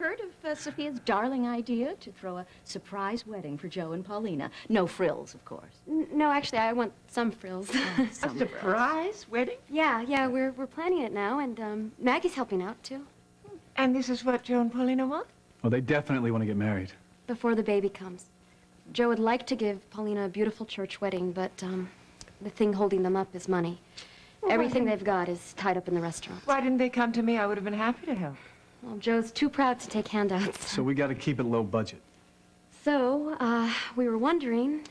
heard of Sophia's darling idea to throw a surprise wedding for Joe and Paulina? No frills, of course. No, actually, I want some frills. Some A surprise wedding? Yeah, we're planning it now, and Maggie's helping out, too. And this is what Joe and Paulina want? Well, they definitely want to get married. Before the baby comes. Joe would like to give Paulina a beautiful church wedding, but the thing holding them up is money. Well, everything they've got is tied up in the restaurant. Why didn't they come to me? I would have been happy to help. Well, Joe's too proud to take handouts. So we got to keep it low budget. So, we were wondering,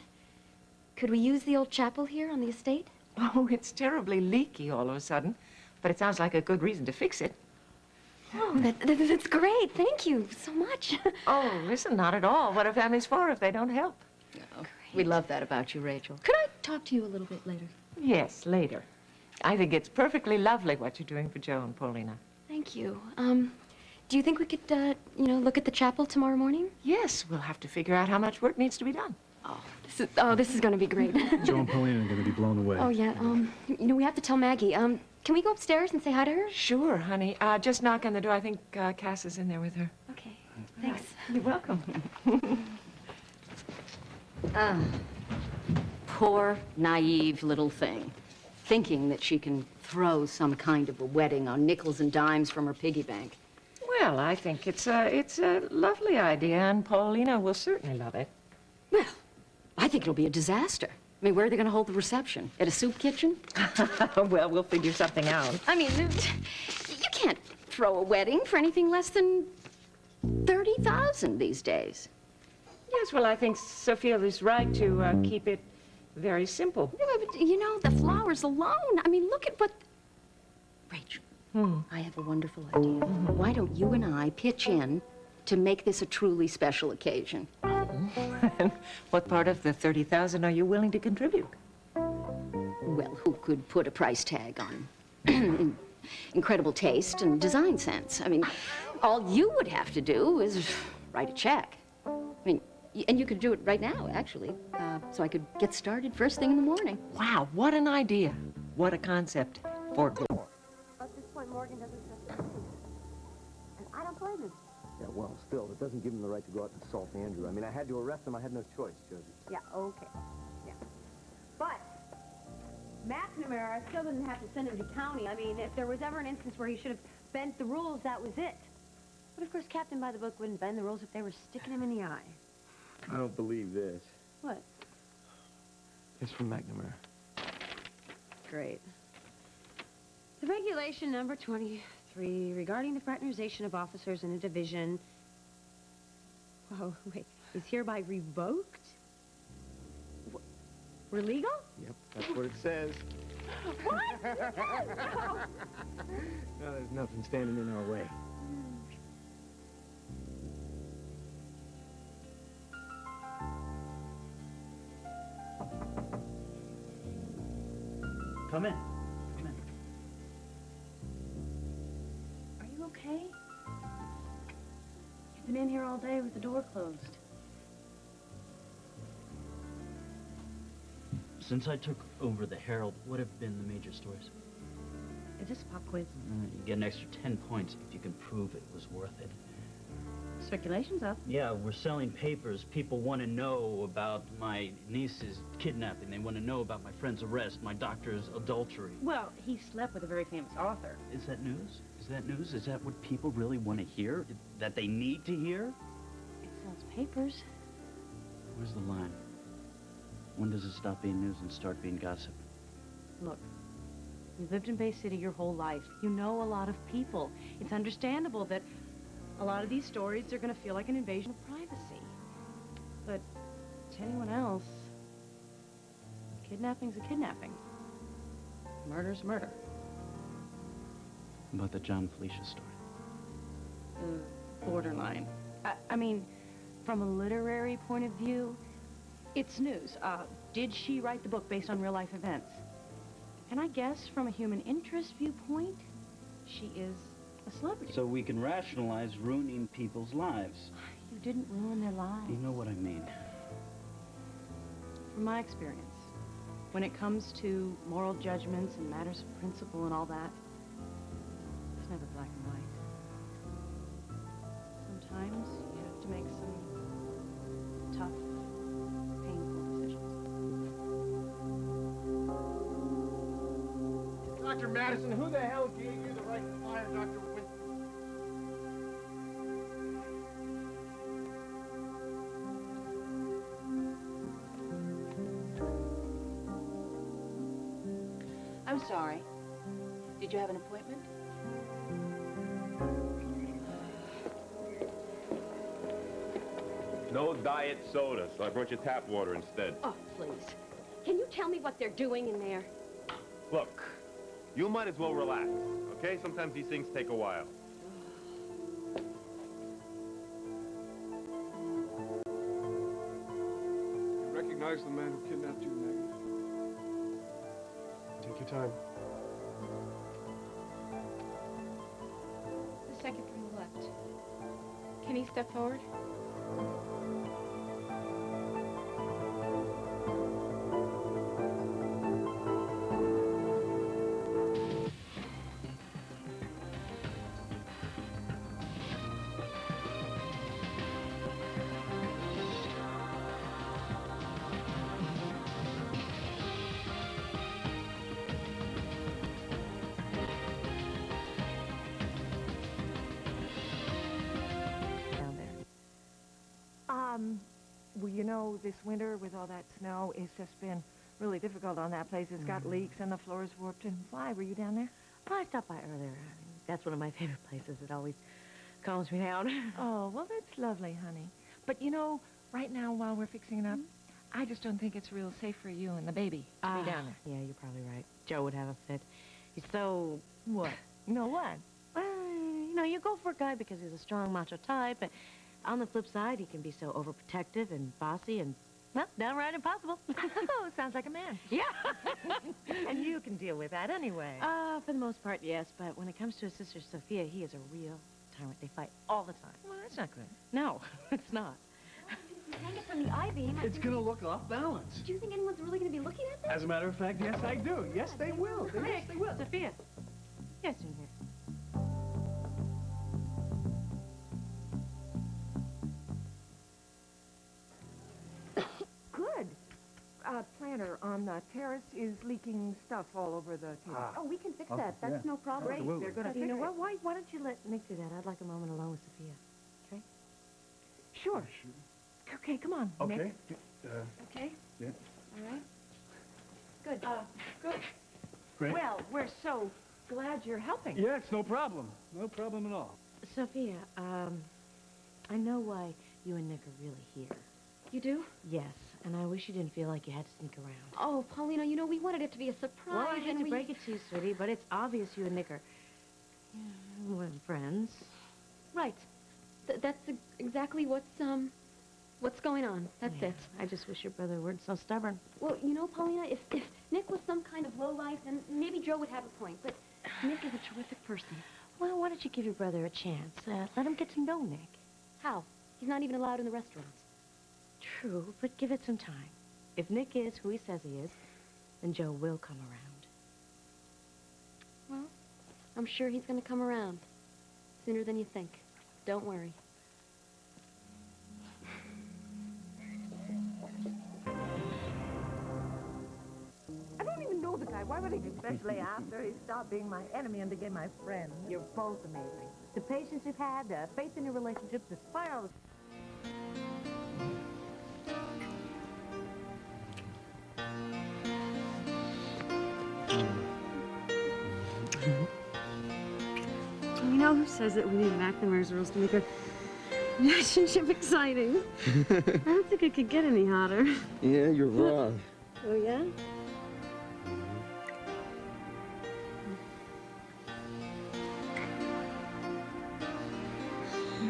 could we use the old chapel here on the estate? Oh, it's terribly leaky all of a sudden, but it sounds like a good reason to fix it. Oh, that's great. Thank you so much. Oh, listen, not at all. What are families for if they don't help? No. We love that about you, Rachel. Could I talk to you a little bit later? Yes, later. I think it's perfectly lovely what you're doing for Joe and Paulina. Thank you. Do you think we could, look at the chapel tomorrow morning? Yes, we'll have to figure out how much work needs to be done. This is going to be great. Joe and Paulina are going to be blown away. Oh, yeah. We have to tell Maggie. Can we go upstairs and say hi to her? Sure, honey. Just knock on the door. I think Cass is in there with her. Okay. Thanks. You're welcome. Poor, naive little thing. Thinking that she can throw some kind of a wedding on nickels and dimes from her piggy bank. Well, I think it's a lovely idea, and Paulina will certainly love it. Well, I think it'll be a disaster. I mean, where are they going to hold the reception? At a soup kitchen? Well, we'll figure something out. I mean, you can't throw a wedding for anything less than $30,000 these days. Yes, well, I think Sophia is right to keep it very simple. Yeah, but, you know, the flowers alone. I mean, look at what... Rachel, I have a wonderful idea. Why don't you and I pitch in to make this a truly special occasion? What part of the 30,000 are you willing to contribute? Well, who could put a price tag on incredible taste and design sense? I mean, all you would have to do is write a check. I mean, and you could do it right now, actually, so I could get started first thing in the morning. Wow, what an idea. What a concept. For At this point, Morgan doesn't trust me. And I don't blame him. Yeah, well, still, it doesn't give him the right to go out and assault Andrew. I mean, I had to arrest him. I had no choice, Josie. Yeah, okay. Yeah. But McNamara still doesn't have to send him to county. I mean, if there was ever an instance where he should have bent the rules, that was it. But of course, Captain by the Book wouldn't bend the rules if they were sticking him in the eye. I don't believe this. What? It's from McNamara. Great. The regulation number 23 regarding the fraternization of officers in a division. Oh, wait. Is hereby revoked? We're legal? Yep, that's what it says. What? No, there's nothing standing in our way. Come in. Come in. Are you okay? You've been in here all day with the door closed. Since I took over the Herald, what have been the major stories? Is this a pop quiz? You get an extra 10 points if you can prove it was worth it. Circulation's up. Yeah, we're selling papers. People want to know about my niece's kidnapping. They want to know about my friend's arrest, my doctor's adultery. Well, he slept with a very famous author. Is that news? Is that news? Is that what people really want to hear? That they need to hear? It sells papers. Where's the line? When does it stop being news and start being gossip? Look, you've lived in Bay City your whole life. You know a lot of people. It's understandable that a lot of these stories are going to feel like an invasion of privacy. But to anyone else, kidnapping's a kidnapping. Murder's murder. About the John Felicia story. Borderline. I mean, from a literary point of view, it's news. Did she write the book based on real-life events? And I guess from a human interest viewpoint, she is a celebrity. So we can rationalize ruining people's lives. You didn't ruin their lives. You know what I mean. From my experience, when it comes to moral judgments and matters of principle and all that, it's never black and white. Dr. Madison, who the hell gave you the right to fire Dr. Win? I'm sorry. Did you have an appointment? No diet soda, so I brought you tap water instead. Oh, please. Can you tell me what they're doing in there? Look, you might as well relax, okay? Sometimes these things take a while. You recognize the man who kidnapped you, Maggie? Take your time. The second from the left. Can he step forward? Well, you know, this winter with all that snow, it's just been really difficult on that place. It's got leaks and the floor's warped. And why? Were you down there? Well, I stopped by earlier. That's one of my favorite places. It always calms me down. Oh, well, that's lovely, honey. But, you know, right now while we're fixing it up, I just don't think it's real safe for you and the baby to be down there. Yeah, you're probably right. Joe would have a fit. He's so... What? No, what? Well, you know, you go for a guy because he's a strong macho type, but on the flip side, he can be so overprotective and bossy and, well, downright impossible. Oh, sounds like a man. Yeah. And you can deal with that anyway. For the most part, yes, but when it comes to his sister Sophia, he is a real tyrant. They fight all the time. Well, that's not good. No, it's not. Hang it from the I-beam. It's gonna look off balance. Do you think anyone's really going to be looking at this? As a matter of fact, yes, I do. Yes, they will. Yes, they will. Sophia. Yes, in here. Good. Planter on the terrace is leaking stuff all over the table. Oh, we can fix Okay, that. That's yeah. no problem. Great. Absolutely. They're going to You fix know it. what? Why don't you let Nick do that? I'd like a moment alone with Sophia. Okay? Sure. Okay, come on, Okay. Nick. Okay? Yeah. All right. Good. Good. Great. Well, we're so glad you're helping. Yeah, it's no problem. No problem at all. Sophia, I know why you and Nick are really here. You do? Yes, and I wish you didn't feel like you had to sneak around. Oh, Paulina, you know, we wanted it to be a surprise. Well, I hate and to we... break it to you, sweetie, but it's obvious you and Nick are, more than friends. Right. That's exactly what's going on. That's Yeah. it. I just wish your brother weren't so stubborn. Well, you know, Paulina, if Nick was some kind of lowlife, then maybe Joe would have a point. But Nick is a terrific person. Well, why don't you give your brother a chance? Let him get to know Nick. How? He's not even allowed in the restaurants. True, but give it some time. If Nick is who he says he is, then Joe will come around. Well, I'm sure he's going to come around. Sooner than you think. Don't worry. I don't even know the guy. Why would I? Especially after he stopped being my enemy and became my friend. You're both amazing. The patience you've had, the faith in your relationship, the spiral. You know who says that we need McNamara's rules to make a relationship exciting? I don't think it could get any hotter. Yeah, you're wrong. Oh, yeah?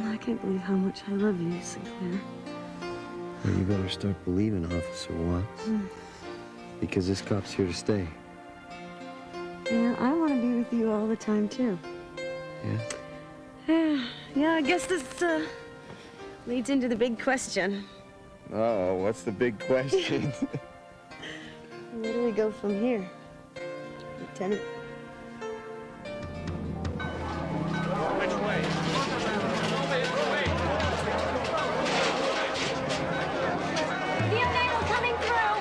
I can't believe how much I love you, Sinclair. Well, you better start believing, Officer Watts. Because this cop's here to stay. Yeah, I want to be with you all the time, too. Yeah? Yeah, I guess this leads into the big question. Oh, what's the big question? Where do we go from here, Lieutenant? Which way? Neonatal coming through!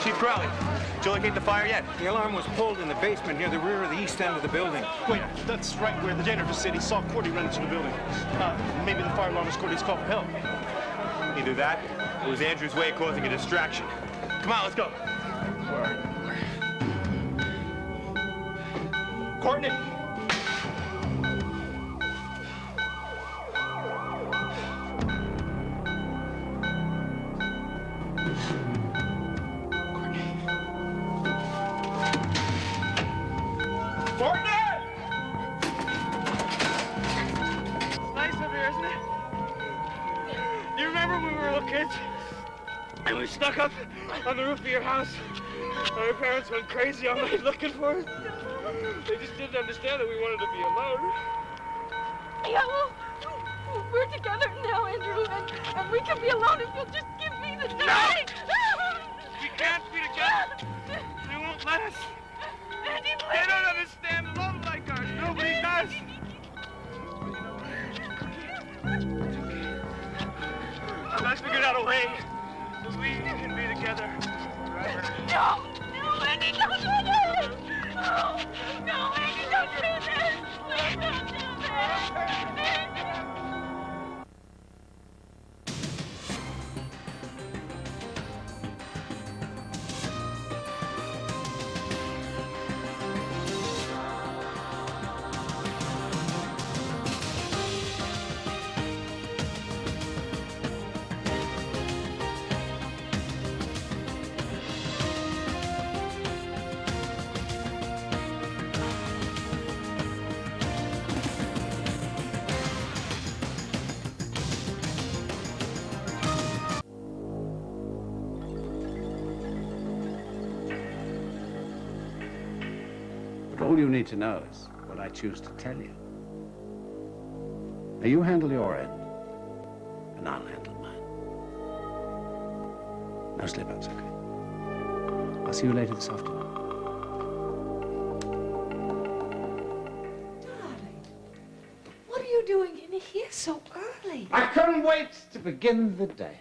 Chief Crowley. Did you locate the fire yet? The alarm was pulled in the basement near the rear of the east end of the building. Wait, that's right where the janitor said he saw Cordy run into the building. Maybe the fire alarm was Cordy's call for help. Either that, or it was Andrew's way of causing a distraction. Come on, let's go. Courtney! And we snuck up on the roof of your house. Our parents went crazy all night looking for us. They just didn't understand that we wanted to be alone. Yeah, well, we're together now, Andrew, and we can be alone if you'll just give me the time. No! We can't be together. They won't let us. Andy, They don't understand love like ours. Nobody does. I figured out a way that we can be together forever. No, Andy, don't do this! No, Andy, don't do this! Please don't do this! But all you need to know is what I choose to tell you. Now you handle your end, and I'll handle mine. No slip-ups, okay? I'll see you later this afternoon. What are you doing in here so early? I couldn't wait to begin the day.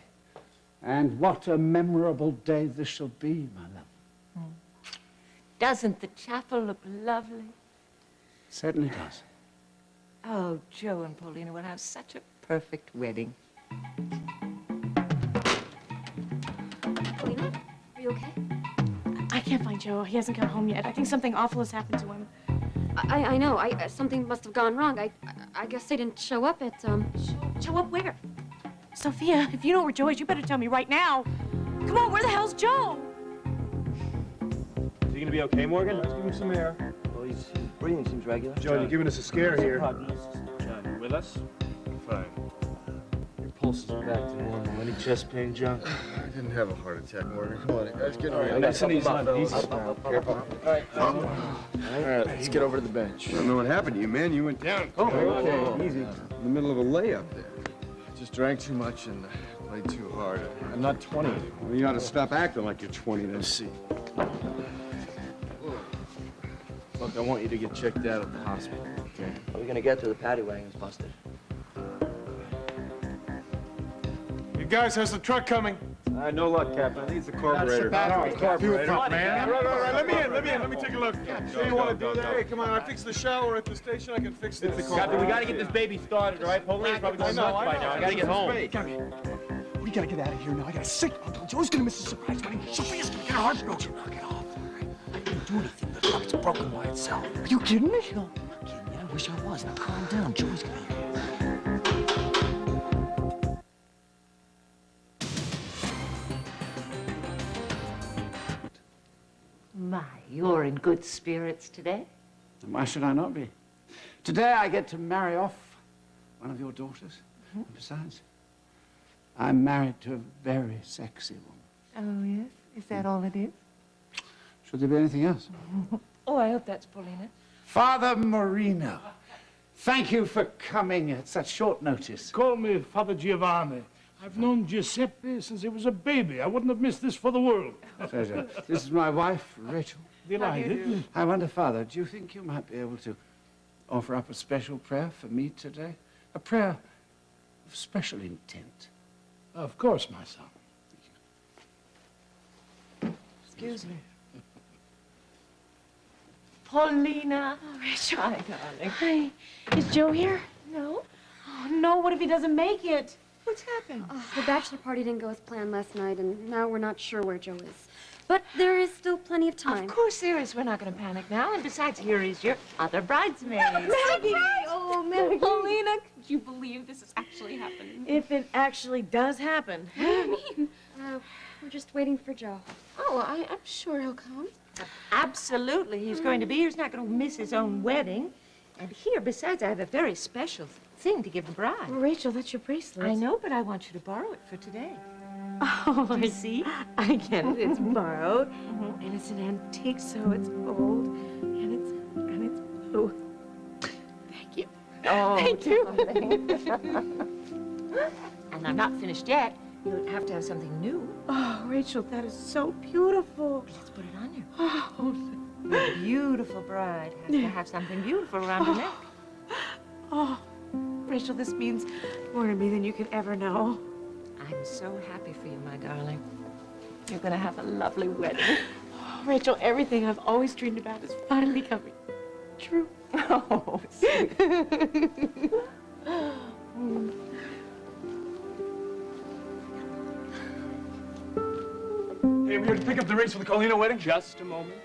And what a memorable day this shall be, my love. Doesn't the chapel look lovely? Certainly does. Oh, Joe and Paulina will have such a perfect wedding. Paulina, are you okay? I can't find Joe. He hasn't come home yet. I think something awful has happened to him. I know. Something must have gone wrong. I guess they didn't show up at, Show up where? Sophia, if you know where Joe is, you better tell me right now. Come on, where the hell's Joe? Is he gonna be okay, Morgan? Let's give him some air. Well, his breathing seems regular. Joe, you're giving us a scare here. John, you with us? Fine. Your pulse is back to normal. Any chest pain, John? I didn't have a heart attack, Morgan. Come on, guys, get ready. Listen, easy now. Careful. All right, let's get over to the bench. I don't know what happened to you, man. You went down. Oh, okay. Easy. In the middle of a layup there. Just drank too much and played too hard. I'm not 20 anymore. Well, you ought to stop acting like you're 20 then. Let's see. Look, I want you to get checked out at the hospital, okay? How are we gonna get to the paddy wagon's busted? You guys, how's the truck coming? No luck, Captain. I think it's the carburetor. Carburetor. Man. Right. Let me in. Let me take a look. So you want to do that? Hey, come on. I fixed the shower at the station. I can fix this. Captain, we gotta get this baby started, all right? Pauline's probably going nuts by now. I gotta get home. We gotta get out of here now. I got a sick uncle. Joe's gonna miss a surprise wedding. Sophia's gonna get her heart broken. Knock it off, all right? I didn't do anything. The truck's broken by itself. Are you kidding me? No, I'm not kidding you. I wish I was. Now calm down. Joey's gonna hear. My, you're in good spirits today. And why should I not be? Today I get to marry off one of your daughters. And besides, I'm married to a very sexy woman. Oh, yes? Is that all it is? Should there be anything else? Oh, I hope that's Paulina. Father Marino, thank you for coming at such short notice. Call me Father Giovanni. I've known Giuseppe since he was a baby. I wouldn't have missed this for the world. Pleasure. This is my wife, Rachel. Delighted. I wonder, Father, do you think you might be able to offer up a special prayer for me today? A prayer of special intent. Of course, my son. Excuse me. Paulina. Oh, Rachel. Hi, darling. Hi. Is Joe here? No. Oh, no. What if he doesn't make it? What's happened? The bachelor party didn't go as planned last night, and now we're not sure where Joe is. But there is still plenty of time. Of course there is. We're not going to panic now. And besides, here is your other bridesmaid. Maggie! Oh, Maggie. Paulina, could you believe this is actually happening? If it actually does happen. What do you mean? We're just waiting for Joe. Oh, I'm sure he'll come. Absolutely. He's going to be here. He's not going to miss his own wedding. And here, besides, I have a very special thing to give the bride. Well, Rachel, that's your bracelet. I know, but I want you to borrow it for today. Oh, Do you see? I get it. It's borrowed, and it's an antique, so it's old, and it's blue. Thank you. Oh, Thank you. And I'm not finished yet. You'll have to have something new. Oh, Rachel, that is so beautiful. Let's put it on you. Oh, A beautiful bride has to have something beautiful around her neck. oh, Rachel, this means more to me than you could ever know. I'm so happy for you, my darling. You're going to have a lovely wedding. Oh, Rachel, everything I've always dreamed about is finally coming true. Oh, sweet. Hey, we're here to pick up the rings for the Colina wedding. Just a moment.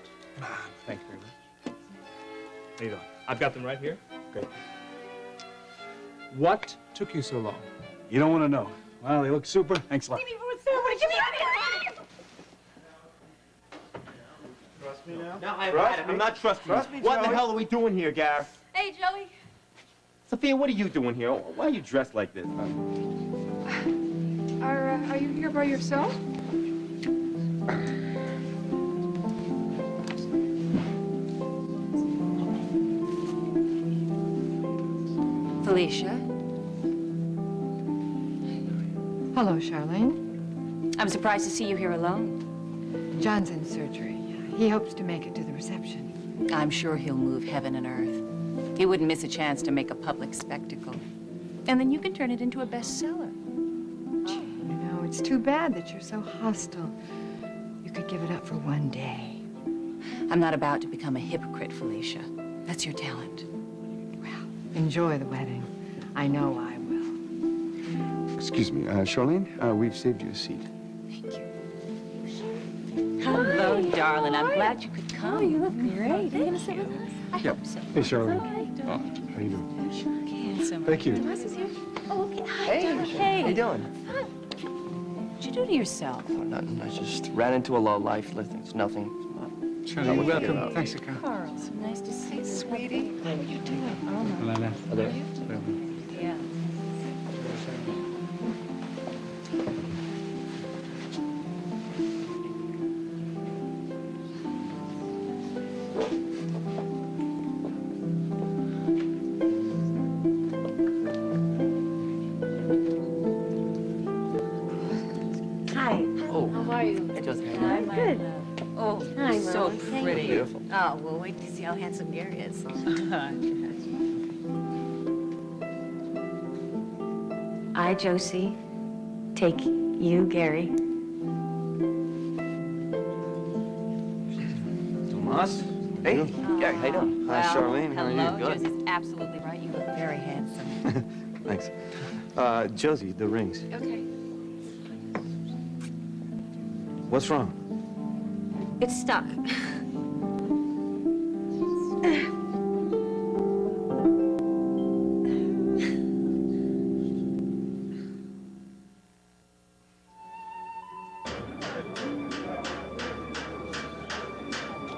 Thank you very much. How you doing? I've got them right here. Great. What took you so long? You don't want to know. Well, they look super. Thanks a lot. Give me more ceremony. Give me out of here. Trust me now? No, I'm not trusting you. Trust me, What the Joey. hell are we doing here, Gar? Hey, Joey. Sophia, what are you doing here? Why are you dressed like this? Are you here by yourself? Felicia? Hello, Charlene. I'm surprised to see you here alone. John's in surgery. He hopes to make it to the reception. I'm sure he'll move heaven and earth. He wouldn't miss a chance to make a public spectacle. And then you can turn it into a bestseller. You know, it's too bad that you're so hostile. You could give it up for one day. I'm not about to become a hypocrite, Felicia. That's your talent. Enjoy the wedding. I know I will. Excuse me, Charlene, we've saved you a seat. Hello, darling. I'm glad you could come. Oh, you look great. Are you going to sit with us? I hope so. Hey, Charlene. Hi. How you doing? Handsome. Thank you. Tomas is here? Oh, okay. Hi, Hey, Tomas. Michelle. How you doing? What'd you do to yourself? Oh, nothing. I just ran into a low life. Listen, it's nothing. Charlene, welcome. Thanks for coming. Carl, so nice to see you, sweetie. How are you doing? Oh, my. Hello. Hello. Yeah. Hi. Oh. How are you? Hey, Josie. Hi, my Good. love. Oh, Hi, you're so Mom. Thank pretty. you. Beautiful. Oh, well, wait to see how handsome Gary is. I, Josie, take you, Gary. Tomas. Hey, Gary, how you doing? Hi, Charlene. How are you? Hello. Good. Josie's absolutely right. You look very handsome. Thanks. Josie, the rings. Okay. What's wrong? It's stuck.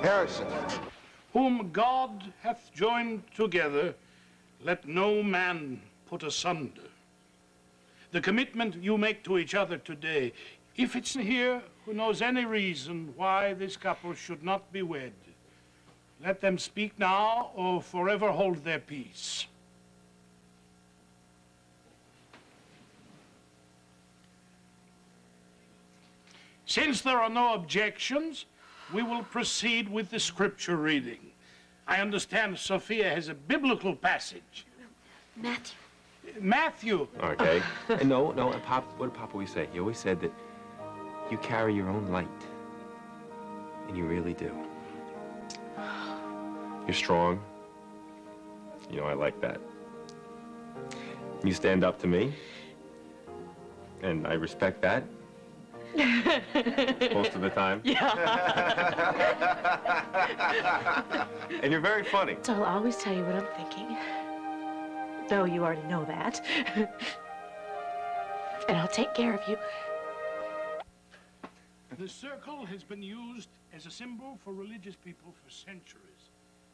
Harrison. Whom God hath joined together, let no man put asunder. The commitment you make to each other today, if it's here who knows any reason why this couple should not be wed, let them speak now or forever hold their peace. Since there are no objections, we will proceed with the scripture reading. I understand Sophia has a biblical passage. Matthew. Matthew. Okay. And no, Pop, what did Papa always say? He always said that you carry your own light. And you really do. You're strong. You know, I like that. You stand up to me, and I respect that. Most of the time. Yeah. And you're very funny. So I'll always tell you what I'm thinking. Though you already know that. And I'll take care of you. The circle has been used as a symbol for religious people for centuries.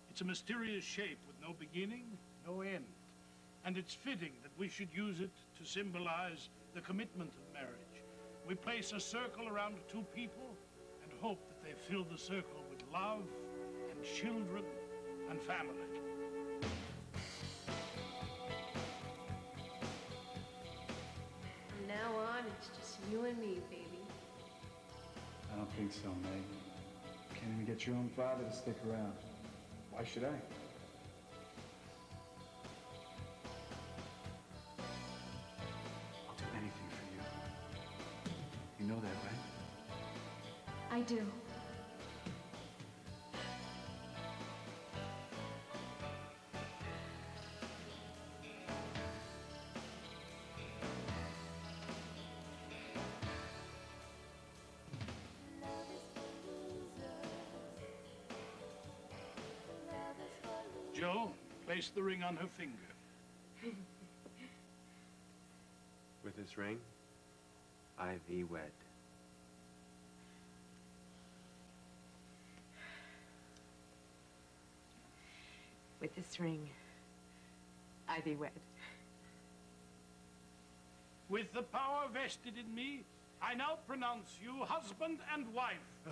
It's a mysterious shape with no beginning, no end. And it's fitting that we should use it to symbolize the commitment of marriage. We place a circle around two people and hope that they fill the circle with love and children and family. From now on, it's just you and me, baby. I don't think so, Meg. Can't even get your own father to stick around. Why should I? I'll do anything for you. You know that, right? I do. Joe, place the ring on her finger. With this ring, I thee wed. With this ring, I thee wed. With the power vested in me, I now pronounce you husband and wife. I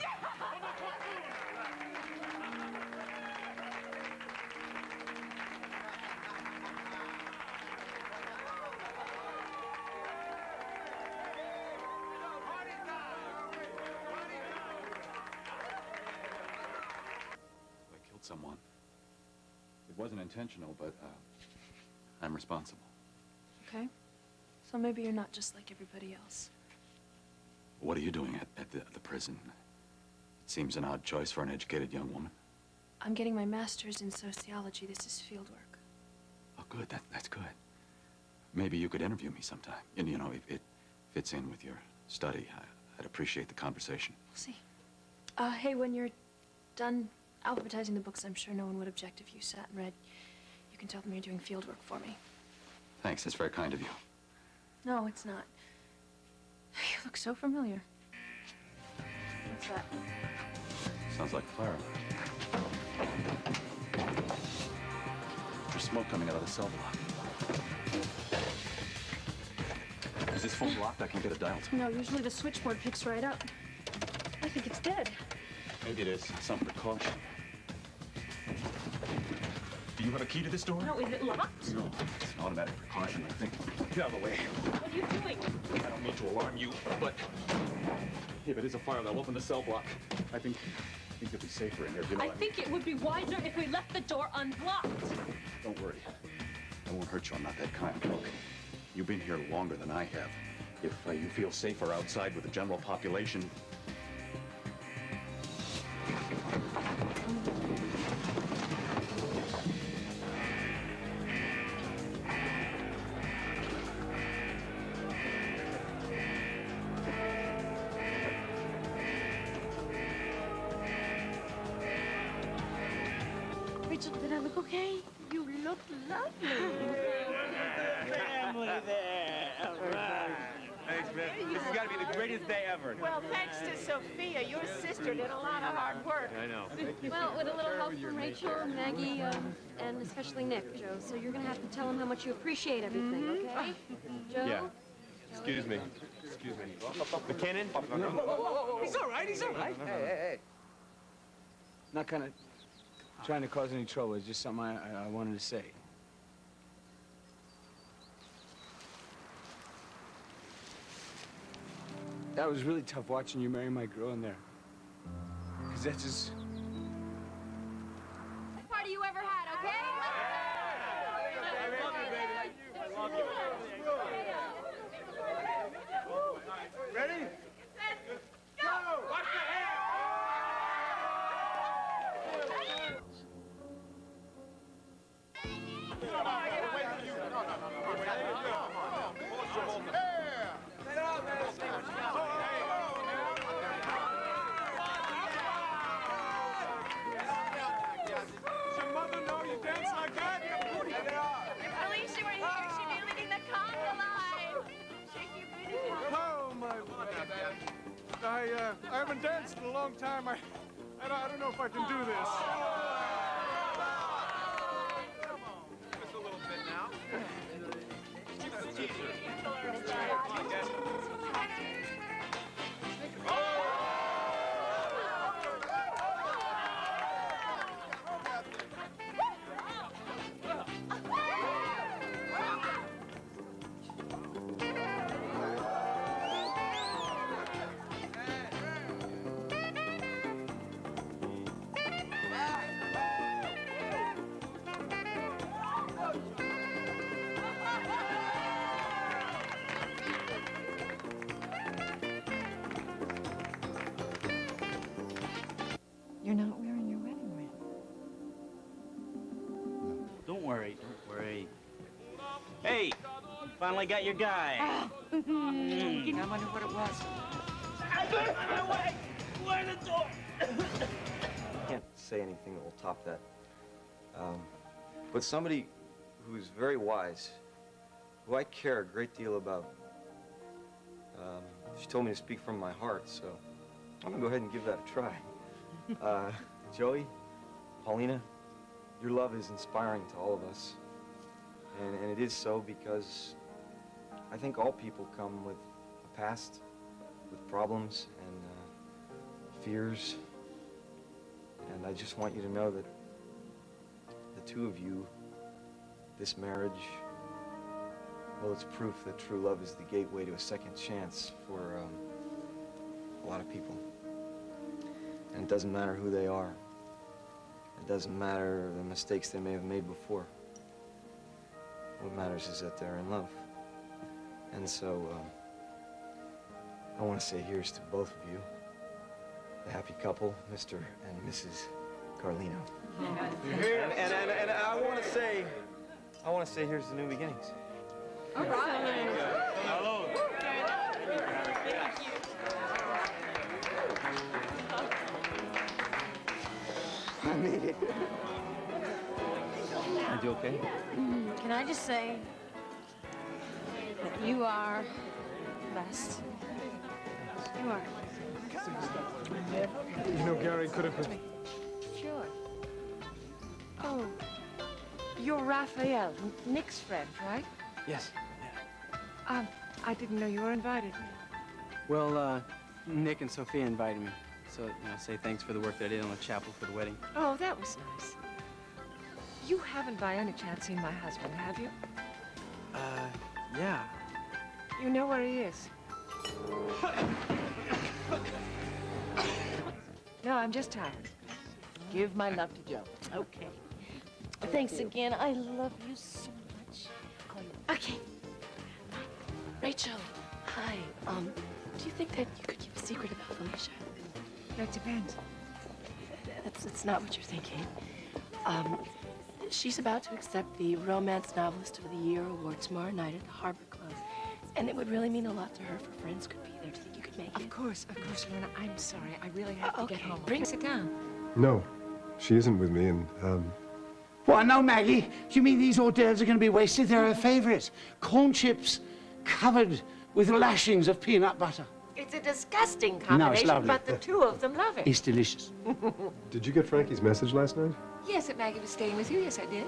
killed someone. It wasn't intentional, but I'm responsible. Okay. So maybe you're not just like everybody else. What are you doing at the prison? It seems an odd choice for an educated young woman. I'm getting my master's in sociology. This is field work. Oh, good. That's good. Maybe you could interview me sometime. And, you know, if it fits in with your study, I'd appreciate the conversation. We'll see. Hey, when you're done alphabetizing the books, I'm sure no one would object if you sat and read. You can tell them you're doing field work for me. Thanks. That's very kind of you. No, it's not. You look so familiar. What's that? Sounds like a fire. There's smoke coming out of the cell block. Is this phone locked? I can get it dialed. No, usually the switchboard picks right up. I think it's dead. Maybe it is. Some precaution. Do you have a key to this door? No, is it locked? No, it's an automatic precaution, I think. Get out of the way. What are you doing? I don't mean to alarm you, but if it is a fire, they'll open the cell block. I think you'll be safer in here. You know, I think it would be wiser if we left the door unlocked. Don't worry. I won't hurt you. I'm not that kind. Look, you've been here longer than I have. If you feel safer outside with the general population, Rachel, did I look okay? You look lovely. Family there. All right. Thanks, man. This has got to be the greatest day ever. Well, thanks to Sophia, your sister did a lot of hard work. I know. Well, with a little help from Rachel, Maggie, and especially Nick, Joe. So you're gonna have to tell him how much you appreciate everything, okay? Joe? Yeah. Excuse me. Excuse me. McKinnon? He's all right. He's all right. Hey. Not kind of trying to cause any trouble. It's just something I wanted to say. That was really tough watching you marry my girl in there. Because that's just... Best party you ever had, okay? I love you, baby. I love you. Ready? Go! Watch the hair! I haven't danced in a long time. I don't know if I can do this. Come on. Just a little bit now. You're not wearing your wedding ring. Don't worry, don't worry. Hey, you finally got your guy. I wonder what it was. I can't say anything that will top that. But somebody who's very wise, who I care a great deal about, she told me to speak from my heart, so I'm gonna go ahead and give that a try. Joey, Paulina, your love is inspiring to all of us. And it is so because I think all people come with a past, with problems and fears. And I just want you to know that the two of you, this marriage, well, it's proof that true love is the gateway to a second chance for a lot of people. And it doesn't matter who they are. It doesn't matter the mistakes they may have made before. What matters is that they're in love. And so, I want to say here's to both of you, the happy couple, Mr. and Mrs. Carlino. And I want to say here's to new beginnings. All right. Hello. I made it. Are you okay? Can I just say that you are blessed? You are. You know, Gary could have been... Sure. Oh, you're Raphael, Nick's friend, right? Yes. I didn't know you were invited. Well, Nick and Sophia invited me. So, say thanks for the work that I did on the chapel for the wedding. Oh, that was nice. You haven't by any chance seen my husband, have you? Yeah. You know where he is? No, I'm just tired. Give my love to Joe. Okay. Thanks again. I love you so much. Okay. Rachel, hi. Do you think that you could keep a secret about Felicia? That depends. That's not what you're thinking. She's about to accept the Romance Novelist of the Year award tomorrow night at the Harbor Club. And it would really mean a lot to her if her friends could be there. Do you think you could make it? Of course, Lorna. I'm sorry. I really have to get home. Sit down. No, she isn't with me, and, What, no, Maggie? Do you mean these hors d'oeuvres are going to be wasted? They're her favorites. Corn chips covered with lashings of peanut butter. It's a disgusting No, it's combination, lovely. but the two of them love it. It's delicious. Did you get Frankie's message last night? Yes, that Maggie was staying with you. Yes, I did.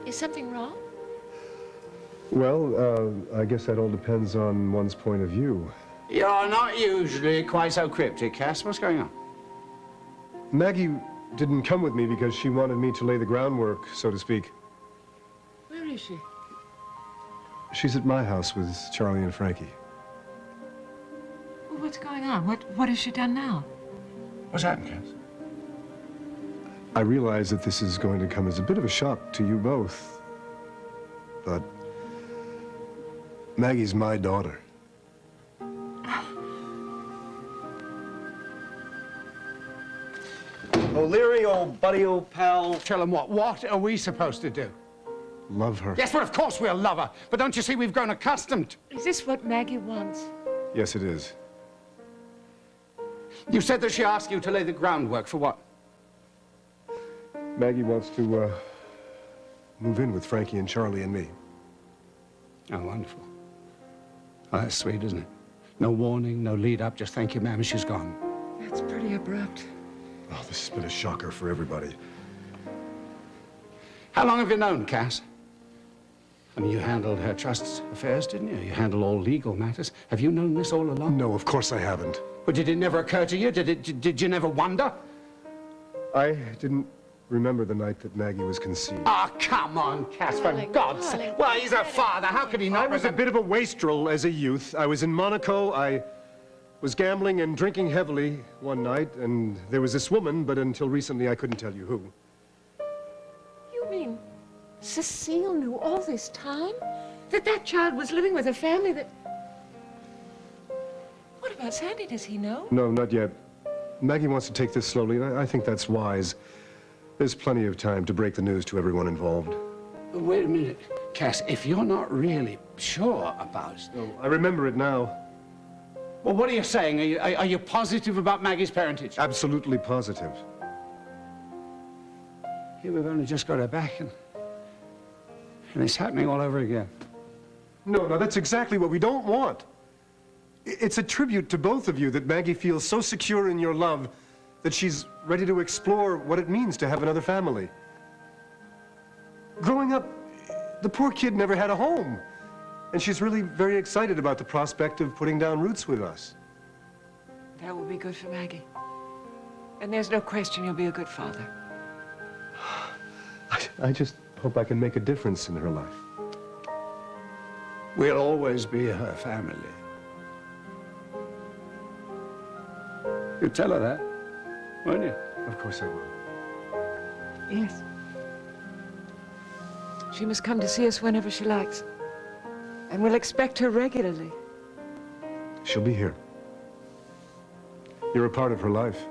Is something wrong? Well, I guess that all depends on one's point of view. You're not usually quite so cryptic, Cass. What's going on? Maggie didn't come with me because she wanted me to lay the groundwork, so to speak. Where is she? She's at my house with Charlie and Frankie. Well, what's going on? What has she done now? What's happened, Cass? I realize that this is going to come as a bit of a shock to you both, but Maggie's my daughter. O'Leary, old buddy, old pal. Tell him what? What are we supposed to do? Love her. Yes, well, of course we'll love her. But don't you see we've grown accustomed? Is this what Maggie wants? Yes, it is. You said that she asked you to lay the groundwork for what? Maggie wants to, move in with Frankie and Charlie and me. Oh, wonderful. Oh, that's sweet, isn't it? No warning, no lead up, just thank you, ma'am, she's gone. That's pretty abrupt. Oh, this has been a shocker for everybody. How long have you known Cass? I mean, you handled her trust affairs, didn't you? You handled all legal matters. Have you known this all along? No, of course I haven't. But did it never occur to you? Did you never wonder? I didn't remember the night that Maggie was conceived. Ah, come on, Cass, for God's sake. Well, he's her father. How could he not? I was a bit of a wastrel as a youth. I was in Monaco. I was gambling and drinking heavily one night, and there was this woman, but until recently I couldn't tell you who. You mean Cecile knew all this time? That child was living with a family that... What about Sandy? Does he know? No, not yet. Maggie wants to take this slowly, and I think that's wise. There's plenty of time to break the news to everyone involved. Wait a minute, Cass, if you're not really sure about it... No, I remember it now. Well, what are you saying? Are you positive about Maggie's parentage? Absolutely positive. Here we've only just got her back, and it's happening all over again. No, that's exactly what we don't want. It's a tribute to both of you that Maggie feels so secure in your love that she's ready to explore what it means to have another family. Growing up, the poor kid never had a home. And she's really very excited about the prospect of putting down roots with us. That will be good for Maggie. And there's no question you'll be a good father. I just hope I can make a difference in her life. We'll always be her family. You tell her that, won't you? Of course I will. Yes. She must come to see us whenever she likes. And we'll expect her regularly. She'll be here. You're a part of her life.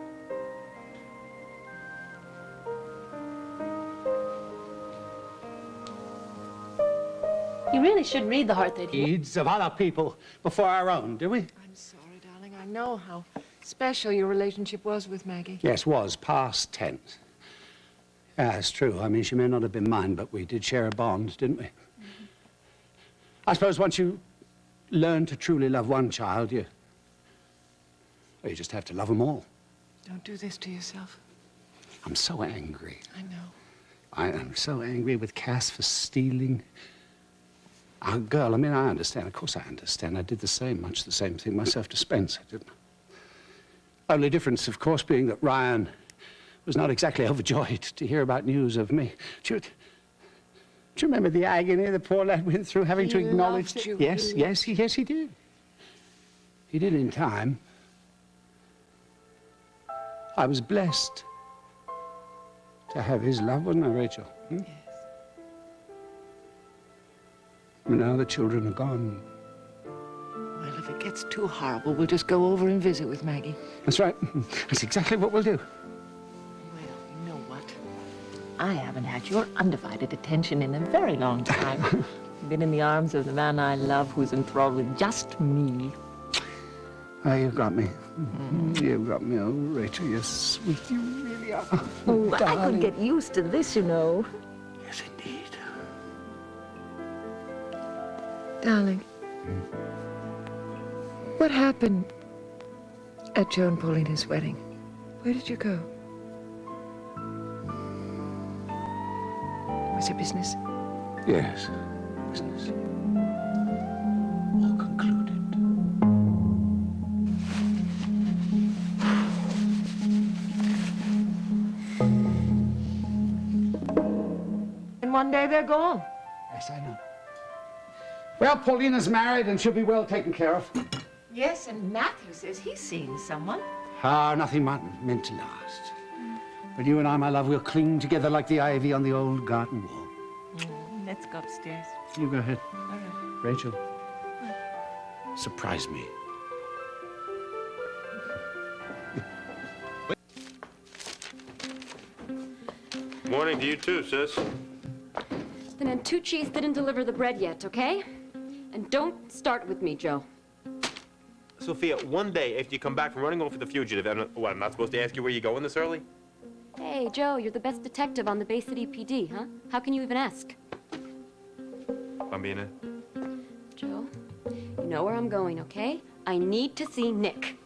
You really should read The Heart That Heals. Needs of other people before our own, do we? I'm sorry, darling. I know how special your relationship was with Maggie. Yes, was, past tense. Yeah, it's true. I mean, she may not have been mine, but we did share a bond, didn't we? I suppose once you learn to truly love one child, you just have to love them all. Don't do this to yourself. I'm so angry. I know. I am so angry with Cass for stealing our girl. I mean, I understand. Of course I understand. I did the same, much the same thing myself to Spencer, didn't I? Only difference, of course, being that Ryan was not exactly overjoyed to hear about news of me. Do you remember the agony the poor lad went through having to acknowledge that? Yes, he did. He did in time. I was blessed to have his love, wasn't I, Rachel? Hmm? Yes. But now the children are gone. Well, if it gets too horrible, we'll just go over and visit with Maggie. That's right. That's exactly what we'll do. Well, you know what? I haven't had your undivided attention in a very long time. Been in the arms of the man I love who's enthralled with just me. Oh, you've got me. You've got me, oh, Rachel. You're sweet. You really are. Oh, I Darling. could get used to this, you know. Yes, indeed. Darling, what happened at Joe and Paulina's wedding? Where did you go? Was it business? Yes, business. All concluded. And one day they're gone. Yes, I know. Well, Paulina's married and she'll be well taken care of. Yes, and Matthew says he's seeing someone. Ah, nothing meant to last. But you and I, my love, we'll cling together like the ivy on the old garden wall. Let's go upstairs. You go ahead. All right. Rachel, surprise me. Morning to you too, sis. The Nantucci's didn't deliver the bread yet, okay? And don't start with me, Joe. Sophia, one day after you come back from running off with the fugitive, I'm not supposed to ask you where you're going this early? Hey, Joe, you're the best detective on the Bay City PD, huh? How can you even ask? Bambina. Joe, you know where I'm going, okay? I need to see Nick.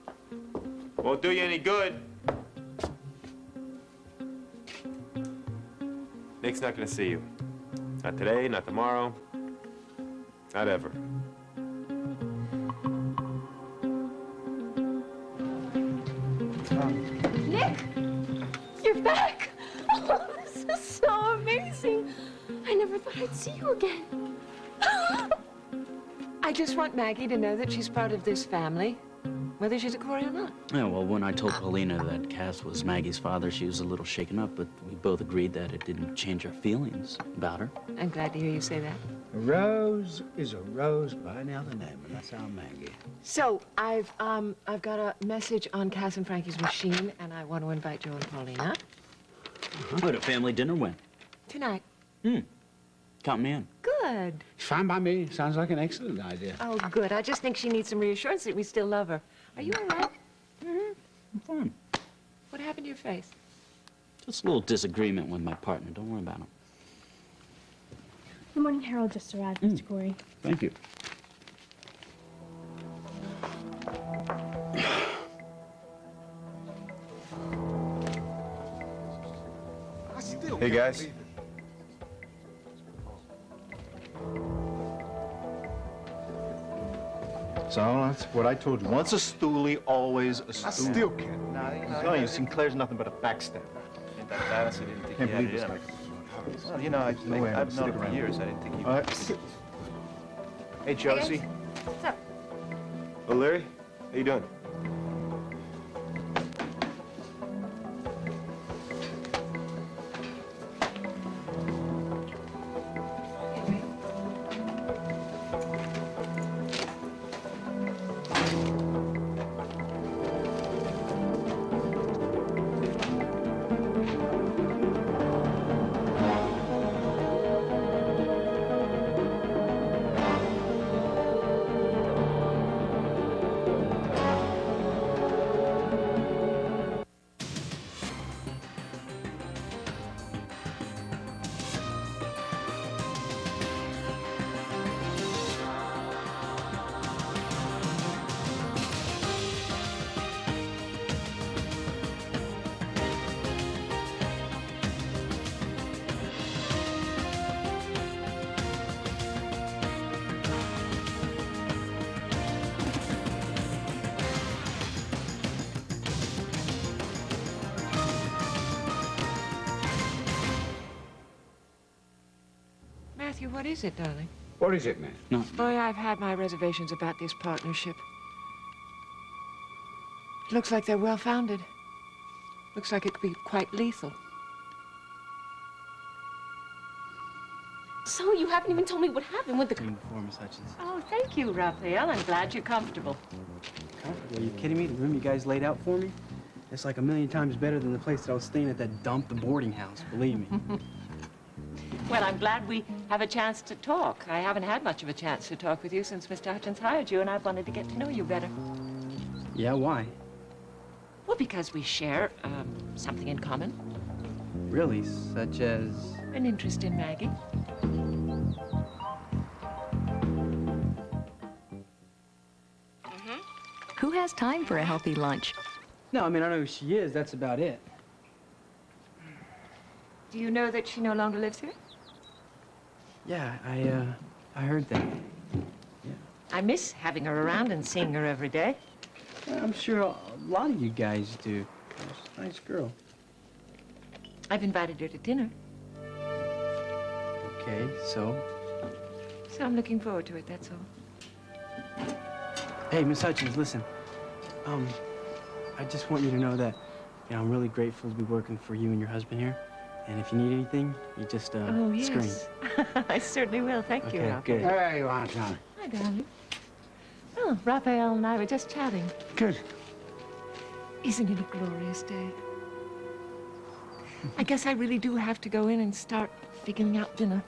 Won't do you any good. Nick's not gonna see you. Not today, not tomorrow, not ever. Nick! You're back! Oh, this is so amazing. I never thought I'd see you again. I just want Maggie to know that she's part of this family, whether she's a Corey or not. Yeah, well, when I told Paulina that Cass was Maggie's father, she was a little shaken up, but we both agreed that it didn't change our feelings about her. I'm glad to hear you say that. A rose is a rose by any other name, and that's our Maggie. So I've got a message on Cass and Frankie's machine, and I want to invite Joe and Paulina What, a family dinner when? tonight. Count me in. Good. Fine by me. Sounds like an excellent idea. Oh, good. I just think she needs some reassurance that we still love her. Are you all right? I'm fine. What happened to your face? Just a little disagreement with my partner. Don't worry about him. Good morning, Harold. Just arrived, Mr. Corey. Thank you. Hey, guys. So that's what I told you. Once a stoolie, always a stoolie. I still can't. I'm telling you, Sinclair's nothing but a backstabber. I honestly didn't think Can't he had believe it this in guy. him. Well, you know, I've known him for years. I didn't think he would. Hey, Josie. What's up? Oh, Larry. How you doing? Matthew, what is it, darling? What is it, man? No. Boy, I've had my reservations about this partnership. It looks like they're well-founded. Looks like it could be quite lethal. So you haven't even told me what happened with the... Before, Miss Hutchins. Oh, thank you, Raphael. I'm glad you're comfortable. Are you kidding me? The room you guys laid out for me? It's like a million times better than the place that I was staying at that dump, the boarding house, believe me. Well, I'm glad we have a chance to talk. I haven't had much of a chance to talk with you since Mr. Hutchins hired you, and I've wanted to get to know you better. Yeah, why? Well, because we share something in common. Really? Such as? An interest in Maggie. Who has time for a healthy lunch? No, I mean, I know who she is. That's about it. Do you know that she no longer lives here? Yeah, I heard that. I miss having her around and seeing her every day. I'm sure a lot of you guys do. She's a nice girl. I've invited her to dinner, Okay, so? so I'm looking forward to it, that's all. Hey, Miss Hutchins, listen. I just want you to know that, you know, I'm really grateful to be working for you and your husband here. And if you need anything, you just, Oh, yes. scream. I certainly will. Thank you, Okay, Raphael. good. There you are, Johnny. Hi, darling. Oh, Raphael and I were just chatting. Good. Isn't it a glorious day? I guess I really do have to go in and start figuring out dinner.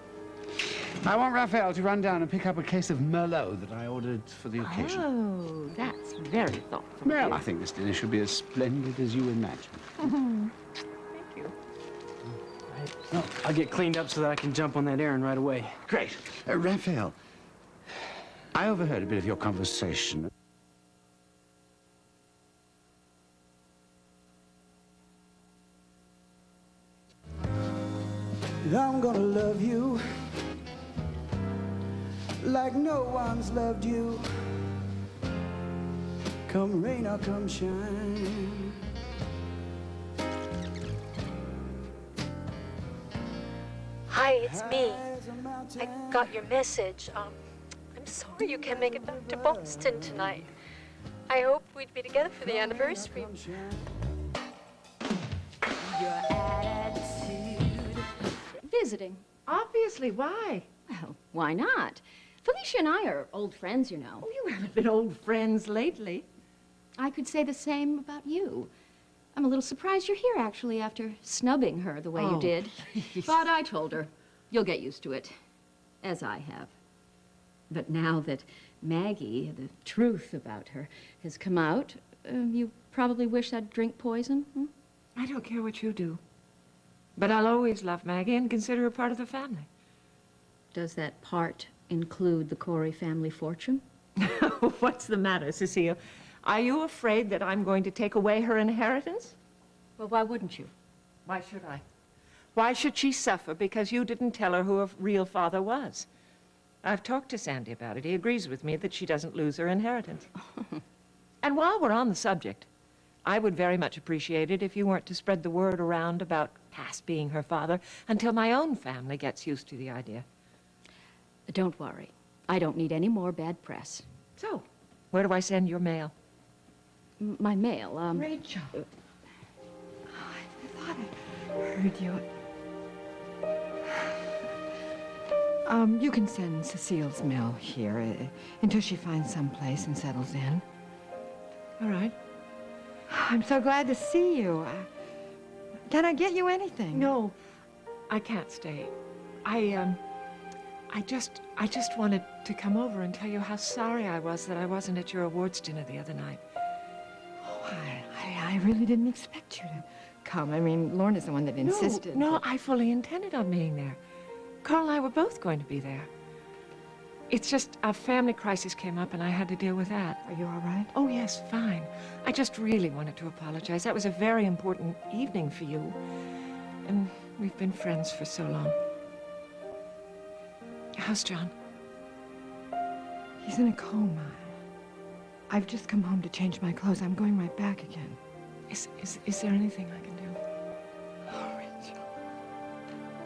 I want Raphael to run down and pick up a case of Merlot that I ordered for the occasion. Oh, that's very thoughtful. Well, I think this dinner should be as splendid as you imagine. Thank you. Well, I'll get cleaned up so that I can jump on that errand right away. Great. Raphael, I overheard a bit of your conversation. that I'm gonna love you like no one's loved you, come rain or come shine. Hi, it's me. I got your message. I'm sorry you can't make it back to Boston tonight. I hoped we'd be together for the anniversary. Visiting. Obviously, why? Well, why not? Felicia and I are old friends, you know. Oh, you haven't been old friends lately. I could say the same about you. I'm a little surprised you're here, actually, after snubbing her the way you did. Please. But I told her, you'll get used to it, as I have. But now that Maggie, the truth about her, has come out, you probably wish I'd drink poison, hmm? I don't care what you do. But I'll always love Maggie and consider her part of the family. Does that part include the Corey family fortune? What's the matter, Cecile? Are you afraid that I'm going to take away her inheritance? Well, why wouldn't you? Why should I? Why should she suffer because you didn't tell her who her real father was? I've talked to Sandy about it. He agrees with me that she doesn't lose her inheritance. And while we're on the subject, I would very much appreciate it if you weren't to spread the word around about Cass being her father until my own family gets used to the idea. Don't worry. I don't need any more bad press. So, where do I send your mail? My mail, Rachel. I thought I heard you. You can send Cecile's mail here until she finds some place and settles in. All right. I'm so glad to see you. Can I get you anything? No, I can't stay. I just wanted to come over and tell you how sorry I was that I wasn't at your awards dinner the other night. Oh, I really didn't expect you to come. I mean, Lorna's the one that insisted. No, I fully intended on being there. Carl and I were both going to be there. It's just a family crisis came up and I had to deal with that. Are you all right? Oh, yes, fine. I just really wanted to apologize. That was a very important evening for you. And we've been friends for so long. How's John? He's in a coma. I've just come home to change my clothes. I'm going right back again. Is there anything I can do? Oh, Rachel.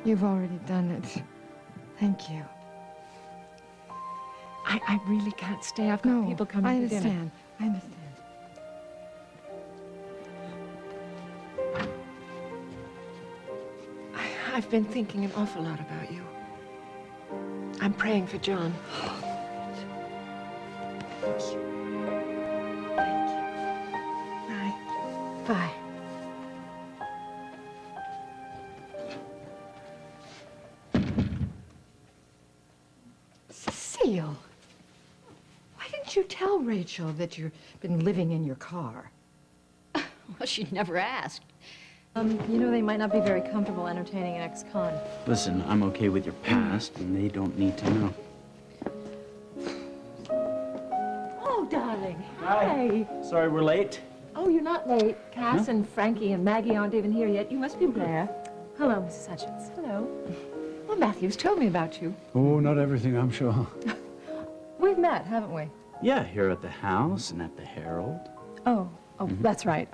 You've already done it. Thank you. I really can't stay. I've got people coming to dinner. I understand. I've been thinking an awful lot about you. I'm praying for John. Thank you. Thank you. Bye. Bye. Cecile, why didn't you tell Rachel that you've been living in your car? Well, she never asked. You know, they might not be very comfortable entertaining an ex-con. Listen, I'm okay with your past, and they don't need to know. Oh, darling. Hi. Sorry we're late. Oh, you're not late. Cass and Frankie and Maggie aren't even here yet. You must be Blair. Hello, Mrs. Hutchins. Hello. Well, Matthew's told me about you. Oh, not everything, I'm sure. We've met, haven't we? Yeah, here at the house and at the Herald. Oh, that's right.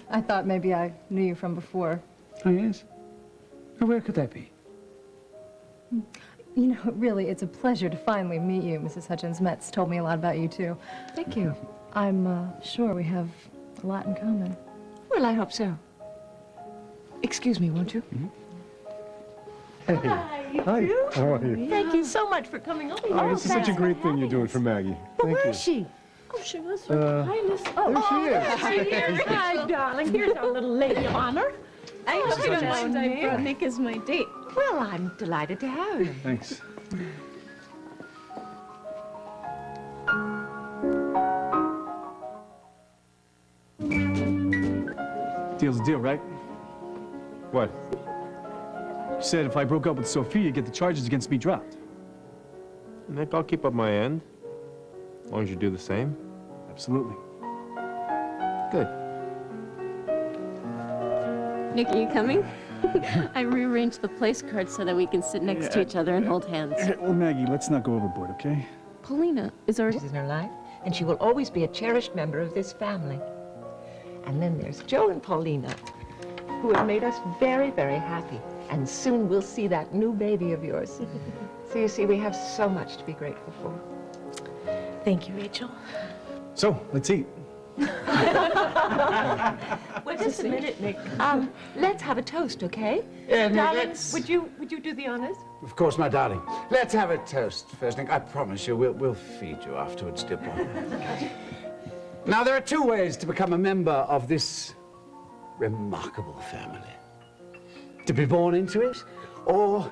I thought maybe I knew you from before. Oh, yes? Now, where could that be? You know, really, it's a pleasure to finally meet you, Mrs. Hutchins. Met's told me a lot about you, too. Thank you. I'm sure we have a lot in common. Well, I hope so. Excuse me, won't you? Hey. Hi. How are you? Thank you so much for coming over. Oh, this is such a great thing you're doing for Maggie. Thank Where you. is she? Oh, she was her highness. There she is. There she is. Hi, darling. Here's our little lady of honor. I hope you don't mind I brought Nick as my date. Well, I'm delighted to have him. Thanks. Deal's a deal, right? What? You said if I broke up with Sophia, you'd get the charges against me dropped. Nick, I'll keep up my end. As long as you do the same. Absolutely. Good. Nick, are you coming? I rearranged the place cards so that we can sit next to each other and hold hands. Well, Maggie, let's not go overboard, okay? Paulina is our... In her life, and she will always be a cherished member of this family. And then there's Joe and Paulina, who have made us very, very happy. And soon we'll see that new baby of yours. So you see, we have so much to be grateful for. Thank you, Rachel. So, let's eat. Well, just a minute, Nick. Let's have a toast, okay? Yeah, Nick, Darling, let's- would you do the honors? Of course, my darling. Let's have a toast first, Nick. I promise you, we'll feed you afterwards, dear boy. Now, there are two ways to become a member of this remarkable family. To be born into it, or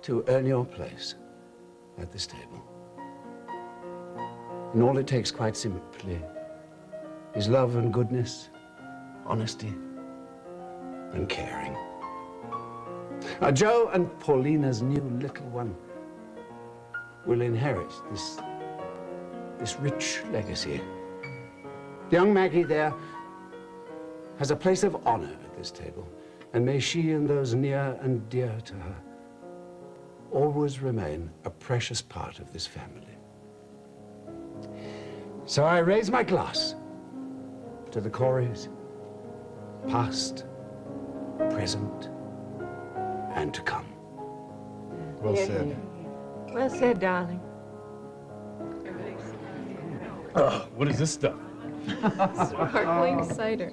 to earn your place at this table. And all it takes, quite simply, is love and goodness, honesty and caring. Now, Joe and Paulina's new little one will inherit this rich legacy. Young Maggie there has a place of honor at this table, and may she and those near and dear to her always remain a precious part of this family. So I raise my glass to the Coreys, past, present, and to come. Well said. Well said, darling. Oh, what is this stuff? Sparkling cider.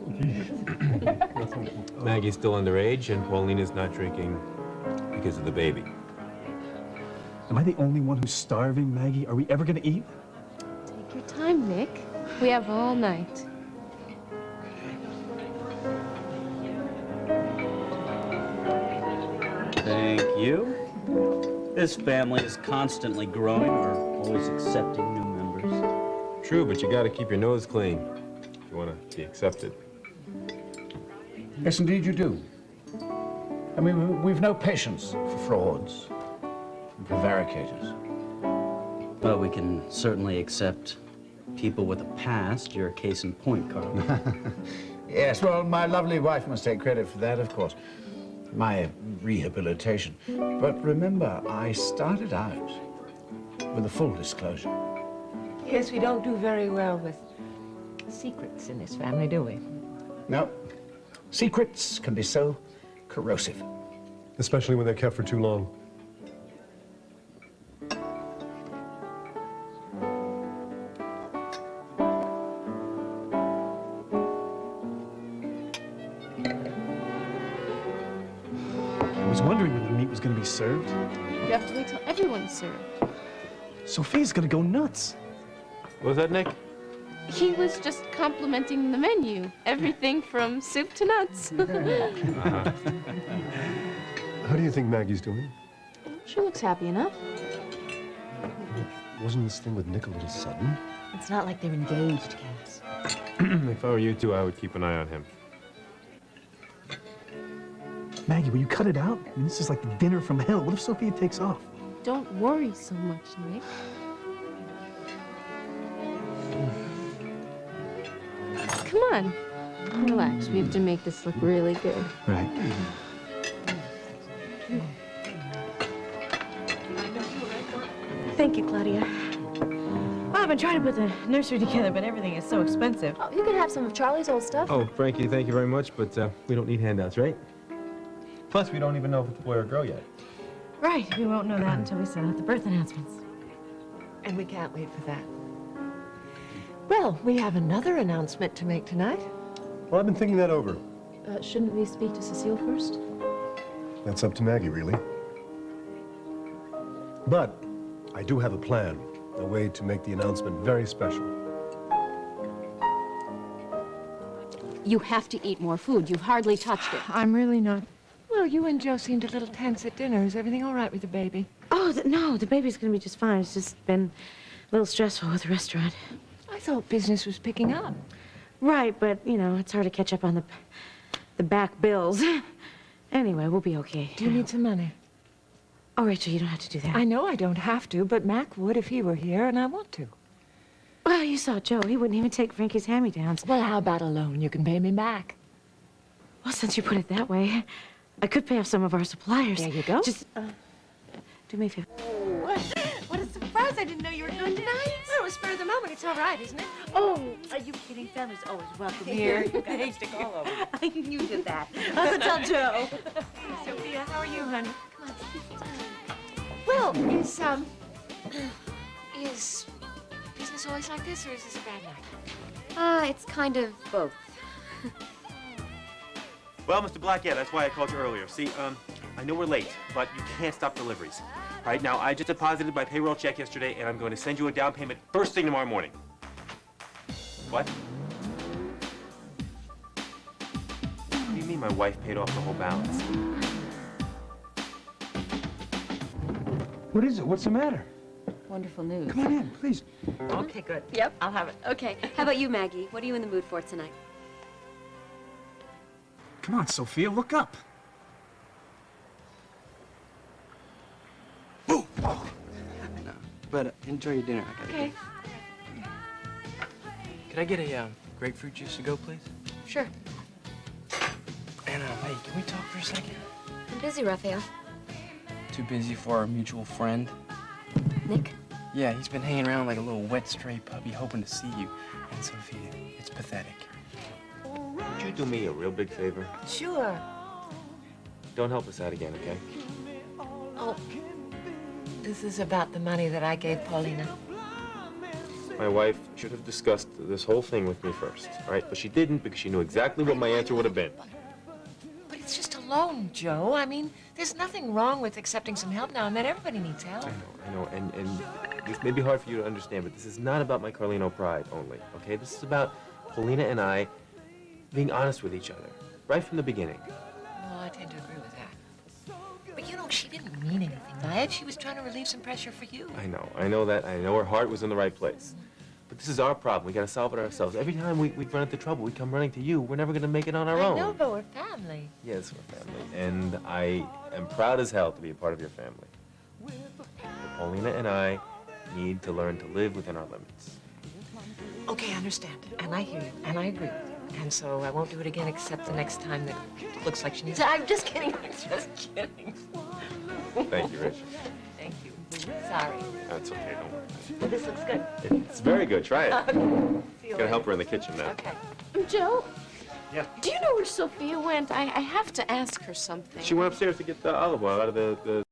Maggie's still underage, and Paulina's not drinking because of the baby. Am I the only one who's starving, Maggie? Are we ever gonna eat? Take your time, Nick. We have all night. Thank you. This family is constantly growing. We're always accepting new members. True, but you gotta keep your nose clean if you wanna be accepted. Yes, indeed you do. I mean, we've no patience for frauds and prevaricators. Well, we can certainly accept people with a past. You're a case in point, Carl. Yes, well, my lovely wife must take credit for that, of course. My rehabilitation. But remember, I started out with a full disclosure. Yes, we don't do very well with secrets in this family, do we? No. Secrets can be so corrosive. Especially when they're kept for too long. I was wondering when the meat was gonna be served. You have to wait till everyone's served. Sophia's gonna go nuts. What was that, Nick? He was just complimenting the menu. Everything from soup to nuts. How do you think Maggie's doing? She looks happy enough. Wasn't this thing with Nick a little sudden? It's not like they're engaged, Cass. If I were you two, I would keep an eye on him. Maggie, will you cut it out? I mean, this is like the dinner from hell. What if Sophia takes off? Don't worry so much, Nick. Come on. Relax. We have to make this look really good. Right. Thank you, Claudia. Well, I've been trying to put the nursery together, but everything is so expensive. Oh, you can have some of Charlie's old stuff. Oh, Frankie, thank you very much, but we don't need handouts, right? Plus, we don't even know if it's a boy or girl yet. Right, we won't know that until we send out the birth announcements. And we can't wait for that. Well, we have another announcement to make tonight. Well, I've been thinking that over. Shouldn't we speak to Cecile first? That's up to Maggie, really. But I do have a plan, a way to make the announcement very special. You have to eat more food. You've hardly touched it. I'm really not. Well, you and Joe seemed a little tense at dinner. Is everything all right with the baby? Oh, no, the baby's gonna be just fine. It's just been a little stressful with the restaurant. I thought business was picking up. Right, but, you know, it's hard to catch up on the back bills. Anyway, we'll be okay. Do you need some money? Oh, Rachel, you don't have to do that. I know I don't have to, but Mac would if he were here, and I want to. Well, you saw Joe. He wouldn't even take Frankie's hand-me-downs. Well, how about a loan? You can pay me back. Well, since you put it that way, I could pay off some of our suppliers. There you go. Just, do me a favor. What a surprise. I didn't know you were doing tonight. Well, it was spur of the moment. It's all right, isn't it? Oh, are you kidding? Family's always welcome here. Thanks to all of you. I knew you did that. I'll tell Joe. Sophia, how are you, honey? Come on. Well, is business always like this, or is this a bad night? It's kind of both. Well, Mr. Black, yeah, that's why I called you earlier. See, I know we're late, but you can't stop deliveries. All right, now, I just deposited my payroll check yesterday, and I'm going to send you a down payment first thing tomorrow morning. What? What do you mean my wife paid off the whole balance? What is it? What's the matter? Wonderful news. Come on in, please. Okay, good. Yep, I'll have it. Okay. How about you, Maggie? What are you in the mood for tonight? Come on, Sophia, look up. No, but enjoy your dinner. I gotta Okay. go. Could I get a grapefruit juice to go, please? Sure. And Maggie, can we talk for a second? I'm busy, Raphael. Too busy for our mutual friend. Nick? Yeah, he's been hanging around like a little wet stray puppy hoping to see you. And Sophia, it's pathetic. Would you do me a real big favor? Sure. Don't help us out again, okay? Oh, this is about the money that I gave Paulina. My wife should have discussed this whole thing with me first, all right? But she didn't because she knew exactly what my answer would have been. But it's just a loan, Joe. I mean, there's nothing wrong with accepting some help now and then. Everybody needs help. I know, and this may be hard for you to understand, but this is not about my Carlino pride only, okay? This is about Paulina and I being honest with each other, right from the beginning. Well, I tend to agree with that. But you know, she didn't mean anything by it. She was trying to relieve some pressure for you. I know that. I know her heart was in the right place. But this is our problem. We gotta solve it ourselves. Every time we run into trouble, we come running to you. We're never gonna make it on our own. I know, but we're family. Yes, we're family. And I am proud as hell to be a part of your family. But Paulina and I need to learn to live within our limits. Okay, I understand. And I hear you. And I agree. And so I won't do it again except the next time that it looks like she needs it. I'm just kidding. I'm just kidding. Thank you, Rachel. Thank you. Sorry. That's okay, don't worry. Well, this looks good. It's very good. Try it. See you Gonna later. help her in the kitchen now. Okay. Joe? Yeah. Do you know where Sophia went? I have to ask her something. She went upstairs to get the olive oil out of the